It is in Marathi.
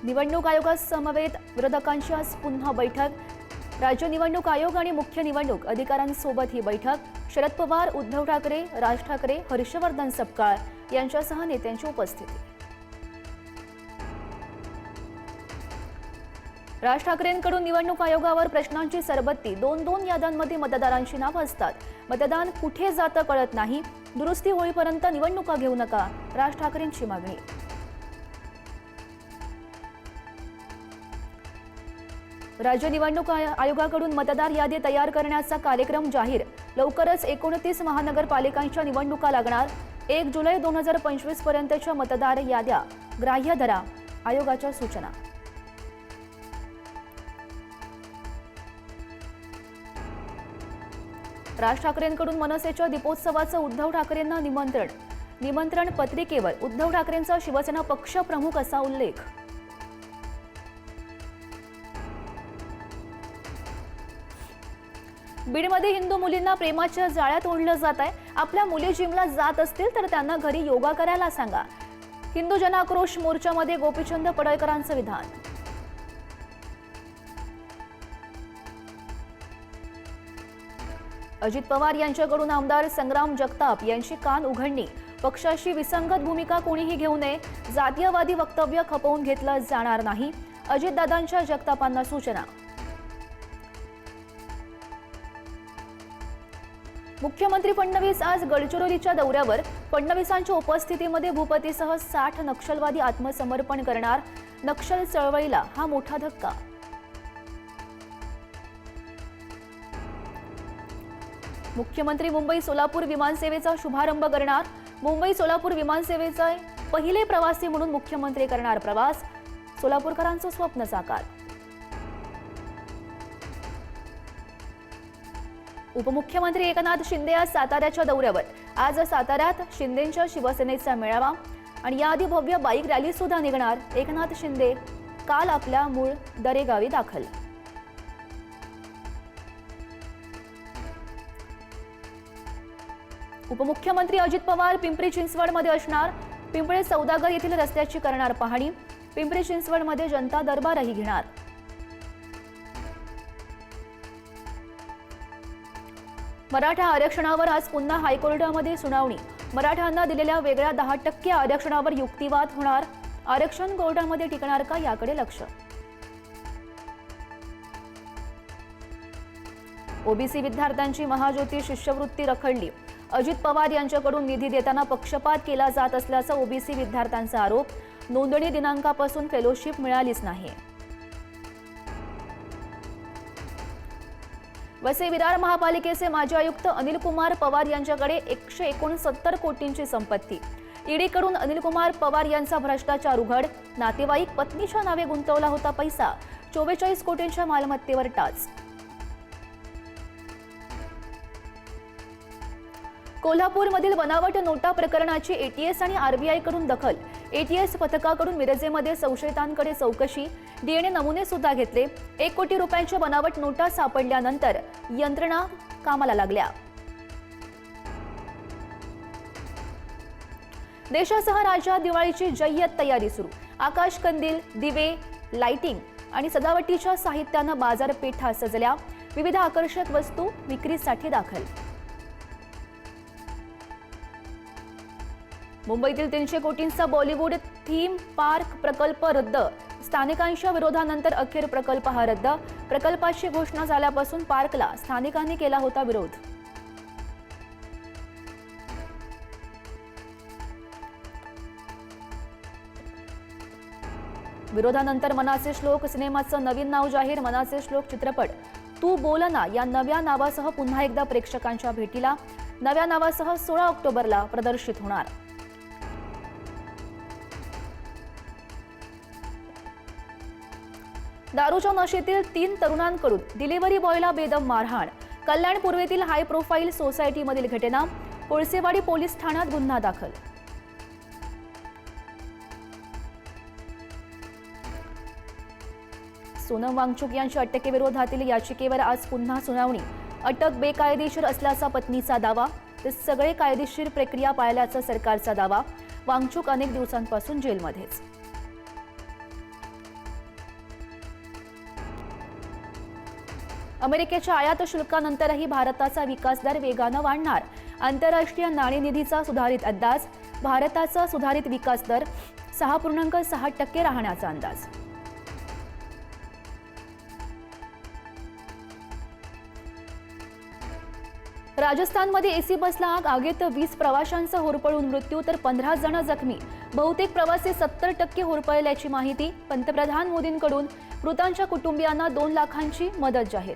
निवडणूक आयोगासमवेत विरोधकांची आज पुन्हा बैठक। राज्य निवडणूक आयोग आणि मुख्य निवडणूक अधिकाऱ्यांसोबत ही बैठक। शरद पवार, उद्धव ठाकरे, राज ठाकरे, हर्षवर्धन सपकाळ यांच्यासह नेत्यांची उपस्थिती। राज ठाकरेंकडून निवडणूक आयोगावर प्रश्नांची सरबत्ती। दोन याद्यांमध्ये मतदारांची नावं असतात। मतदान कुठे जातं कळत नाही। दुरुस्ती होईपर्यंत निवडणुका घेऊ नका, राज ठाकरेंची मागणी। राज्य निवडणूक आयोगाकडून मतदार यादी तयार करण्याचा कार्यक्रम जाहीर। लवकरच 29 महानगरपालिकांच्या निवडणुका लागणार। 1 जुलै 2025 पर्यंतच्या मतदार याद्या ग्राह्य धरा, आयोगाच्या सूचना। राज ठाकरेंकडून मनसेच्या दीपोत्सवाचं उद्धव ठाकरेंना निमंत्रण पत्रिकेवर उद्धव ठाकरेंचा शिवसेना पक्ष प्रमुख असा उल्लेख। बीडमध्ये हिंदू मुलींना प्रेमाच्या जाळ्यात ओढलं जात आहे। आपल्या मुली जिमला जात असतील तर त्यांना घरी योगा करायला सांगा। हिंदू जनाक्रोश मोर्चामध्ये गोपीचंद पडळकरांचं विधान। अजित पवार यांच्याकडून आमदार संग्राम जगताप यांची कान उघडणी। पक्षाशी विसंगत भूमिका कोणीही घेऊ नये। जातीयवादी वक्तव्य खपवून घेतलं जाणार नाही, अजितदादांच्या जगतापांना सूचना। मुख्यमंत्री फडणवीस आज गडचिरोलीच्या दौऱ्यावर। फडणवीसांच्या उपस्थितीमध्ये भूपतीसह 60 नक्षलवादी आत्मसमर्पण करणार। नक्षल चळवळीला हा मोठा धक्का। मुख्यमंत्री मुंबई सोलापूर विमानसेवेचा शुभारंभ करणार। मुंबई सोलापूर विमानसेवेचे पहिले प्रवासी म्हणून मुख्यमंत्री करणार प्रवास। सोलापूरकरांचं स्वप्न साकार। उपमुख्यमंत्री एकनाथ शिंदे आज साताऱ्याच्या दौऱ्यावर। आज साताऱ्यात शिंदेंच्या शिवसेनेचा मेळावा आणि याआधी भव्य बाईक रॅली सुद्धा निघणार। एकनाथ शिंदे काल आपल्या मूळ दरेगावी दाखल। उपमुख्यमंत्री अजित पवार पिंपरी चिंचवडमध्ये असणार। पिंपळे सौदागर येथील रस्त्याची करणार पाहणी। पिंपरी चिंचवडमध्ये जनता दरबारही घेणार। मराठा आरक्षणावर आज पुन्हा हायकोर्टामध्ये सुनावणी। मराठ्यांना दिलेल्या वेगळ्या 10% आरक्षणावर युक्तिवाद होणार। आरक्षण कोर्टामध्ये टिकणार का याकडे लक्ष। ओबीसी विद्यार्थ्यांची महाज्योती शिष्यवृत्ती रखडली। अजित पवार यांच्याकडून निधी देताना पक्षपात केला जात असल्याचा ओबीसी विद्यार्थ्यांचा आरोप। नोंदणी दिनांकापासून फेलोशिप मिळालीच नाही। वसई विरार महापालिकेचे माजी आयुक्त अनिल कुमार पवार यांच्याकडे 169 कोटींची संपत्ती। ईडीकडून अनिल कुमार पवार यांचा भ्रष्टाचार उघड। नातेवाईक पत्नीच्या नावे गुंतवला होता पैसा। 44 कोटींच्या मालमत्तेवर टाच। कोल्हापूरमधील बनावट नोटा प्रकरणाची एटीएस आणि आरबीआय कडून दखल। एटीएस पथकाकडून मिरजेमध्ये संशयितांकडे चौकशी। डीएनए नमुने सुद्धा घेतले। 1 कोटी रुपयांच्या बनावट नोटा सापडल्यानंतर यंत्रणा कामाला लागल्या। देशासह राज्यात दिवाळीची जय्यत तयारी सुरू। आकाश कंदील, दिवे, लाइटिंग आणि सजावटीच्या साहित्यानं बाजारपेठा सजल्या। विविध आकर्षक वस्तू विक्रीसाठी दाखल। मुंबईतील 300 कोटींचा बॉलिवूड थीम पार्क प्रकल्प रद्द। स्थानिकांच्या विरोधानंतर अखेर प्रकल्प हा रद्द। प्रकल्पाची घोषणा झाल्यापासून पार्कला स्थानिकांनी केला होता विरोध। विरोधानंतर मनाचे श्लोक सिनेमाचं नवीन नाव जाहीर। मनाचे श्लोक चित्रपट तू बोल ना या नव्या नावासह पुन्हा एकदा प्रेक्षकांच्या भेटीला। नव्या नावासह 16 ऑक्टोबरला प्रदर्शित होणार। दारूच्या नशेतील 3 तरुणांकडून डिलिव्हरी बॉयला बेदम मारहाण। कल्याण पूर्वेतील हाय प्रोफाईल सोसायटीमधील घटना। कोळसेवाडी पोलीस ठाण्यात गुन्हा दाखल। सोनम वांगचुक यांच्या अटकेविरोधातील याचिकेवर आज पुन्हा सुनावणी। अटक बेकायदेशीर असल्याचा पत्नीचा दावा। ते सगळे कायदेशीर प्रक्रिया पाळल्याचा सरकारचा दावा। वांगचुक अनेक दिवसांपासून जेलमध्येच। अमेरिकेच्या आयात शुल्कानंतरही भारताचा विकास दर वेगानं वाढणार. आंतरराष्ट्रीय नाणेनिधीचा सुधारित अंदाज. भारताचा सुधारित विकास दर 6.6% राहण्याचा अंदाज. राजस्थानमध्ये एसी बसला आग. आगीत 20 प्रवाशांचा होरपळून मृत्यू तर 15 जण जखमी. बहुतेक प्रवासी 70% होरपळल्याची माहिती. पंतप्रधान मोदींकडून मृतांच्या कुटुंबियांना 2 लाखांची मदत जाहीर.